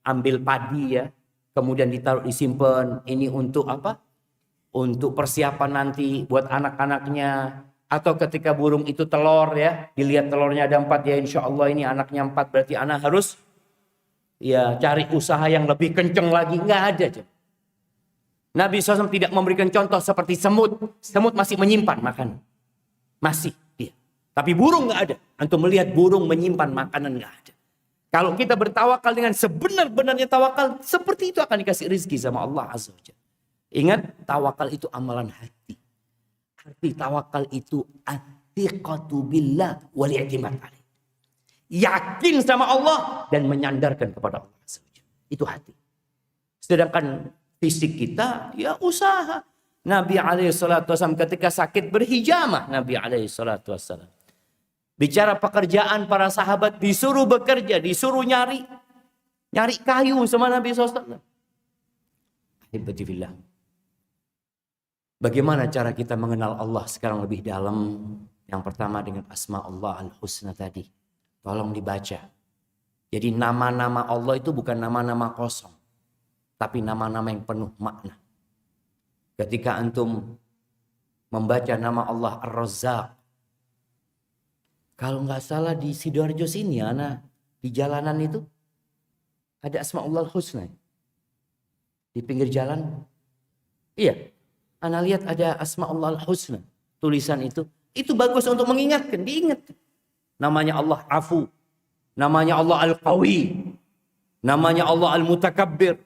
ambil padi ya. Kemudian ditaruh disimpan. Ini untuk apa? Untuk persiapan nanti buat anak-anaknya. Atau ketika burung itu telur ya. Dilihat telurnya ada 4 ya. Insya Allah ini anaknya 4. Berarti anak harus ya cari usaha yang lebih kenceng lagi. Nggak ada. Nabi SAW tidak memberikan contoh seperti semut. Semut masih menyimpan makanan. Masih dia. Tapi burung nggak ada. Antum melihat burung menyimpan makanan nggak ada. Kalau kita bertawakal dengan sebenar-benarnya tawakal, seperti itu akan dikasih rezeki sama Allah Azza wa Jalla. Ingat, tawakal itu amalan hati. Arti tawakal itu atiqatu billah wal i'timad alaih. Yakin sama Allah dan menyandarkan kepada Allah Azza wa Jalla. Itu hati. Sedangkan fisik kita, ya usaha. Nabi SAW ketika sakit berhijamah. Nabi SAW. Bicara pekerjaan para sahabat disuruh bekerja. Disuruh nyari kayu sama Nabi SAW. Alhamdulillah. Bagaimana cara kita mengenal Allah sekarang lebih dalam? Yang pertama dengan asma Allah al-husna tadi. Tolong dibaca. Jadi nama-nama Allah itu bukan nama-nama kosong. Tapi nama-nama yang penuh makna. Ketika antum membaca nama Allah Ar-Razzaq. Kalau nggak salah di Sidoarjo sini, di jalanan itu ada Asmaul Husna. Di pinggir jalan. Iya. Ana lihat ada Asmaul Husna. Tulisan itu. Itu bagus untuk mengingatkan. Diingat. Namanya Allah Afu. Namanya Allah Al-Qawi. Namanya Allah Al-Mutakabbir.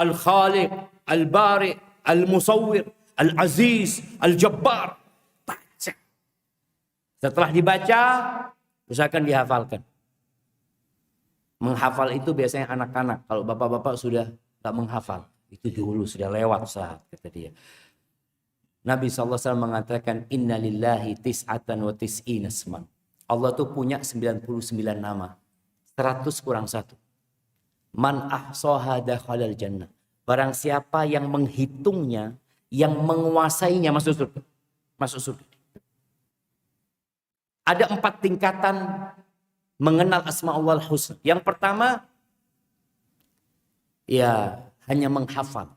Al-Khaliq, Al-Bari, Al-Musawwir, Al-Aziz, Al-Jabbar. Baca. Setelah dibaca, usahakan dihafalkan. Menghafal itu biasanya anak-anak. Kalau bapak-bapak sudah tak menghafal. Itu dulu sudah lewat saat, kata dia. Nabi SAW mengatakan, Inna lillahi tis'atan wa tis'ina asman. Allah tuh punya 99 nama. 100 kurang 1. Man ahsaha dakhalal jannah. Barang siapa yang menghitungnya, yang menguasainya masuk surga. Masuk surga. Ada 4 tingkatan mengenal asma'ul husna. Yang pertama, ya hanya menghafal.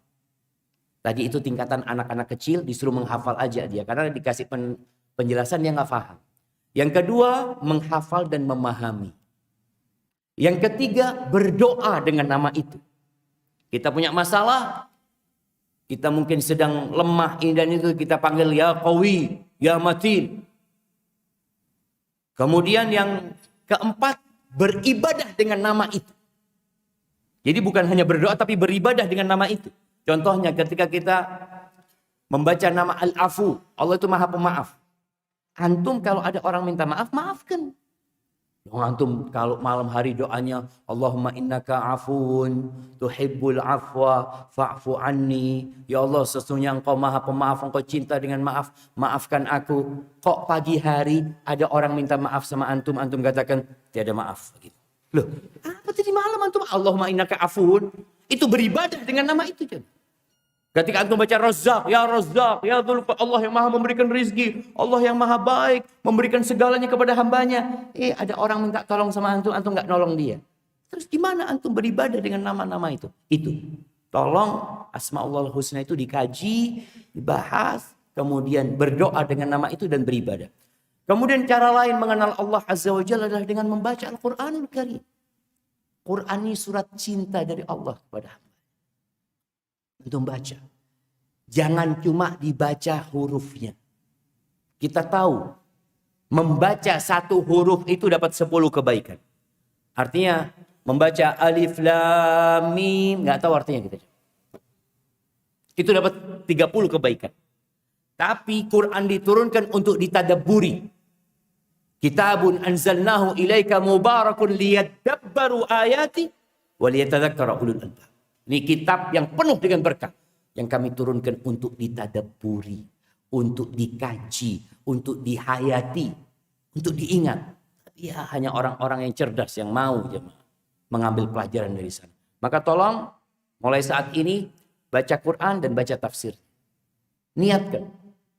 Tadi itu tingkatan anak-anak kecil disuruh menghafal aja dia. Karena dikasih penjelasan dia nggak paham. Yang kedua, menghafal dan memahami. Yang ketiga, berdoa dengan nama itu. Kita punya masalah, kita mungkin sedang lemah ini dan itu, kita panggil ya Qawi, ya Matin. Kemudian yang keempat, beribadah dengan nama itu. Jadi bukan hanya berdoa tapi beribadah dengan nama itu. Contohnya ketika kita membaca nama Al-Afu, Allah itu Maha Pemaaf. Antum kalau ada orang minta maaf, maafkan. Antum kalau malam hari doanya, Allahumma innaka afun, tuhibbul afwa, fa'fu anni. Ya Allah, sesungguhnya Engkau Maha Pemaaf, Engkau cinta dengan maaf, maafkan aku. Kok pagi hari ada orang minta maaf sama antum, antum katakan tiada maaf. Loh, apa tadi malam antum Allahumma innaka afun? Itu beribadah dengan nama itu. Ketika antum baca Razzaq, ya Dzul, Allah yang maha memberikan rizki, Allah yang maha baik, memberikan segalanya kepada hambanya. Ada orang minta tolong sama antum, antum nggak nolong dia. Terus gimana antum beribadah dengan nama-nama itu? Itu. Tolong Asma'ul Husna itu dikaji, dibahas, kemudian berdoa dengan nama itu dan beribadah. Kemudian cara lain mengenal Allah Azza wa Jalla adalah dengan membaca Al-Quranul Karim. Quran ini surat cinta dari Allah kepada hamba. Antum baca. Jangan cuma dibaca hurufnya. Kita tahu, membaca satu huruf itu dapat 10 kebaikan. Artinya, membaca alif, lam, mim, nggak tahu artinya kita. Itu dapat 30 kebaikan. Tapi Quran diturunkan untuk ditadabburi. Kitabun anzalnahu ilaika mubarakun liyadabbaru ayati wa liyatadzakkara ulul albab. Ini kitab yang penuh dengan berkah yang kami turunkan untuk ditadabburi, untuk dikaji, untuk dihayati, untuk diingat. Ya, hanya orang-orang yang cerdas yang mau mengambil pelajaran dari sana. Maka tolong mulai saat ini baca Quran dan baca tafsir. Niatkan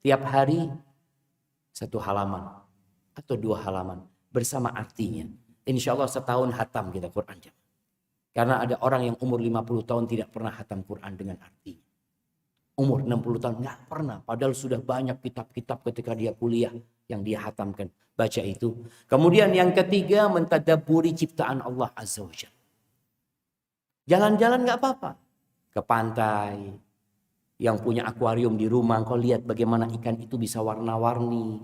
tiap hari 1 halaman atau 2 halaman bersama artinya. Insya Allah setahun hatam kita Quran. Karena ada orang yang umur 50 tahun tidak pernah hatam Quran dengan artinya. Umur 60 tahun nggak pernah. Padahal sudah banyak kitab-kitab ketika dia kuliah yang dia hatamkan. Baca itu. Kemudian yang ketiga, mentadabburi ciptaan Allah Azza wa Jalla. Jalan-jalan nggak apa-apa. Ke pantai. Yang punya akuarium di rumah. Kau lihat bagaimana ikan itu bisa warna-warni.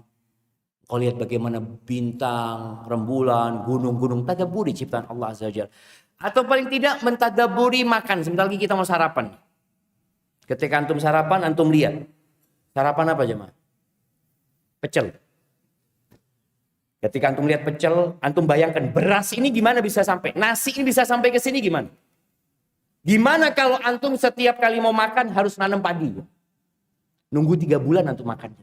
Kau lihat bagaimana bintang, rembulan, gunung-gunung. Tadabburi ciptaan Allah Azza wa Jalla. Atau paling tidak mentadabburi makan. Sebentar lagi kita mau sarapan. Ketika antum sarapan, antum lihat. Sarapan apa jemaah? Pecel. Ketika antum lihat pecel, antum bayangkan beras ini gimana bisa sampai. Nasi ini bisa sampai ke sini gimana? Gimana kalau antum setiap kali mau makan harus nanam padi? Nunggu 3 bulan antum makannya.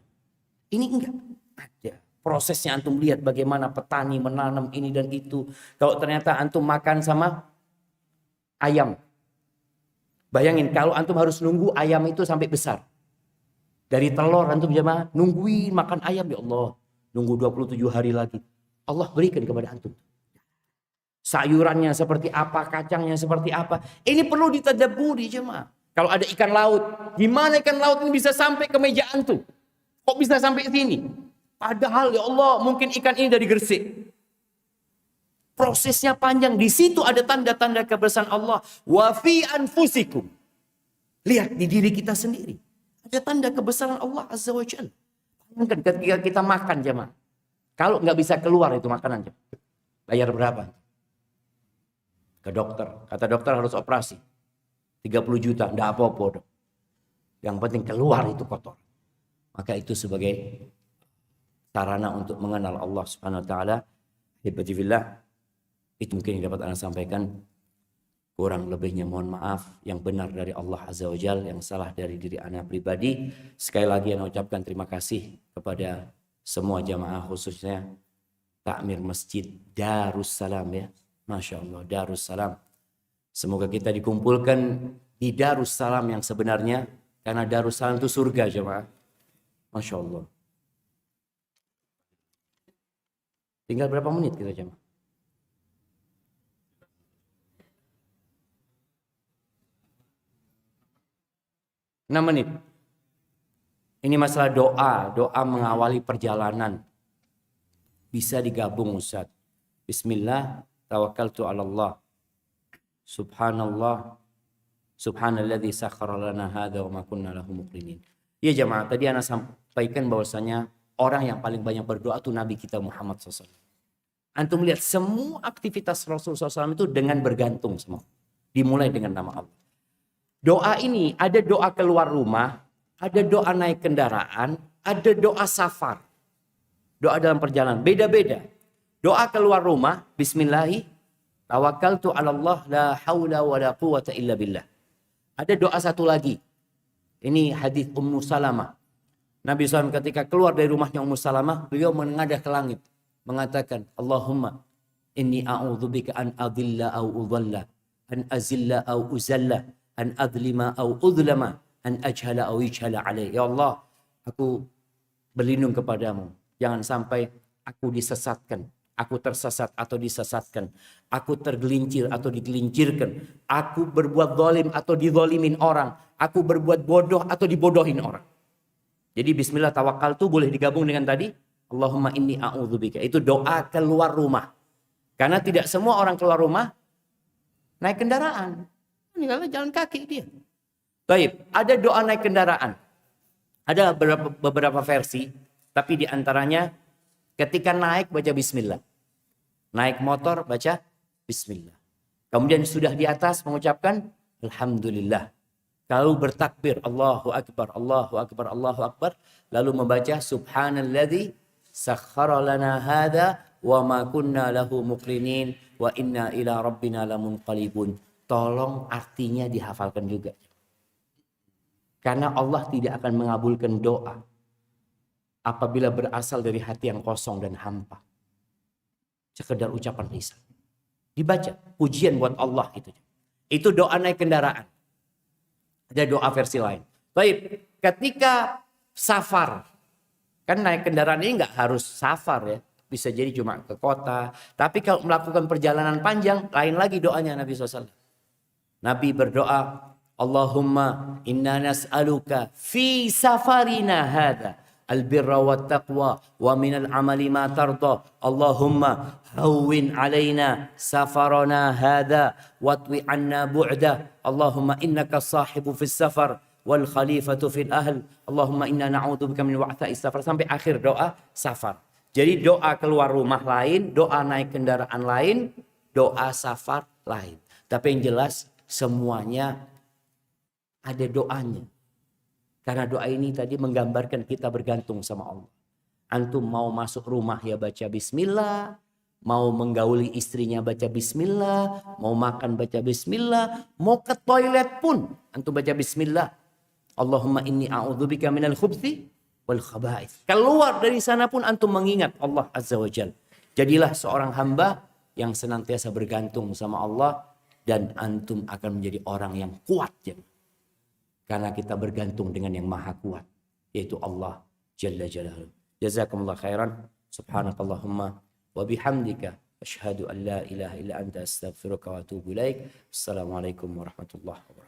Ini enggak. Ada. Prosesnya antum lihat bagaimana petani menanam ini dan itu. Kalau ternyata antum makan sama ayam. Bayangin kalau antum harus nunggu ayam itu sampai besar. Dari telur antum jemaah nungguin makan ayam, ya Allah. Nunggu 27 hari lagi. Allah berikan kepada antum. Sayurannya seperti apa, kacangnya seperti apa. Ini perlu ditadabburi jemaah. Kalau ada ikan laut, gimana ikan laut ini bisa sampai ke meja antum? Kok bisa sampai sini? Padahal ya Allah mungkin ikan ini dari Gresik. Prosesnya panjang. Di situ ada tanda-tanda kebesaran Allah. Wa fi anfusikum. Lihat di diri kita sendiri. Ada tanda kebesaran Allah Azza wa Jalla. Bayangkan ketika kita makan jemaah. Kalau nggak bisa keluar itu makanan jemaah. Bayar berapa? Ke dokter. Kata dokter harus operasi. 30 juta. Nggak apa-apa dok. Yang penting keluar itu kotor. Maka itu sebagai sarana untuk mengenal Allah Subhanahu wa taala. Hibati fillah. Itu mungkin yang dapat Anda sampaikan. Kurang lebihnya mohon maaf, yang benar dari Allah Azza wa Jalla, yang salah dari diri ana pribadi. Sekali lagi ana ucapkan terima kasih kepada semua jamaah, khususnya takmir Masjid Darussalam ya. Masya Allah, Darussalam. Semoga kita dikumpulkan di Darussalam yang sebenarnya, karena Darussalam itu surga jemaah. Masya Allah. Tinggal berapa menit kita jemaah? 6 menit. Ini masalah doa mengawali perjalanan. Bisa digabung Ustaz. Bismillah, tawakkaltu 'ala Allah. Subhanallah, subhanalladzi sakhkhara lana hadza wa ma kunna lahu muqrinin. Ya jemaah, tadi ana sampaikan bahwasanya orang yang paling banyak berdoa itu Nabi kita Muhammad SAW. Antum lihat semua aktivitas Rasulullah SAW itu dengan bergantung semua. Dimulai dengan nama Allah. Doa ini ada doa keluar rumah, ada doa naik kendaraan, ada doa safar. Doa dalam perjalanan, beda-beda. Doa keluar rumah, bismillahi, tawakkaltu 'ala Allah, la haula wa la quwata illa billah. Ada doa satu lagi. Ini hadis Ummu Salamah. Nabi SAW ketika keluar dari rumahnya Ummu Salamah, beliau menengadah ke langit. Mengatakan, Allahumma inni a'udzubika an adilla au udhalla, an azilla au uzalla, an adlima au udlama, an ajhala au yajhala alaih. Ya Allah, aku berlindung kepadamu. Jangan sampai aku disesatkan, aku tersesat atau disesatkan, aku tergelincir atau digelincirkan, aku berbuat zalim atau dizalimin orang, aku berbuat bodoh atau dibodohin orang. Jadi bismillah tawakal itu boleh digabung dengan tadi Allahumma inni a'udzubika. Itu doa keluar rumah. Karena tidak semua orang keluar rumah naik kendaraan. Ini kalau jalan kaki dia. Baik, ada doa naik kendaraan. Ada beberapa versi, tapi diantaranya ketika naik baca bismillah. Naik motor baca bismillah. Kemudian sudah di atas mengucapkan alhamdulillah. Kalau bertakbir Allahu Akbar, Allahu Akbar, Allahu Akbar. Lalu membaca subhanalladzi sakhkhara lana hadza wa ma kunna lahu muqrinin wa inna ila rabbina lamunqalibun. Tolong artinya dihafalkan juga. Karena Allah tidak akan mengabulkan doa apabila berasal dari hati yang kosong dan hampa. Sekedar ucapan lisan. Dibaca, pujian buat Allah itu. Itu doa naik kendaraan. Ada doa versi lain. Baik, ketika safar, kan naik kendaraan ini nggak harus safar ya, bisa jadi cuma ke kota. Tapi kalau melakukan perjalanan panjang, lain lagi doanya Nabi SAW. Nabi berdoa, Allahumma inna nas'aluka fi safarina hadha albirra wa taqwa wa minal amali ma tarda. Allahumma hawwin alaina safarana hadha watwi anna bu'da. Allahumma innaka sahibu fis safar wal khalifatu fil ahl. Allahumma inna na'udzubika min wa'tha'is safar. Sampai akhir doa safar. Jadi doa keluar rumah lain, doa naik kendaraan lain, doa safar lain. Tapi yang jelas semuanya ada doanya. Karena doa ini tadi menggambarkan kita bergantung sama Allah. Antum mau masuk rumah ya baca bismillah. Mau menggauli istrinya baca bismillah. Mau makan baca bismillah. Mau ke toilet pun antum baca bismillah. Allahumma inni a'udzubika minal khubthi wal khaba'ith. Keluar dari sana pun antum mengingat Allah Azza wa Jalla. Jadilah seorang hamba yang senantiasa bergantung sama Allah. Dan antum akan menjadi orang yang kuat. Ya. Karena kita bergantung dengan yang maha kuat. Yaitu Allah Jalla Jalaluhu. Jazakumullah khairan. Subhanakallahumma wa bihamdika. Asyhadu an la ilaha illa anta astaghfiruka wa atubu ilaik. Assalamualaikum warahmatullahi wabarakatuh.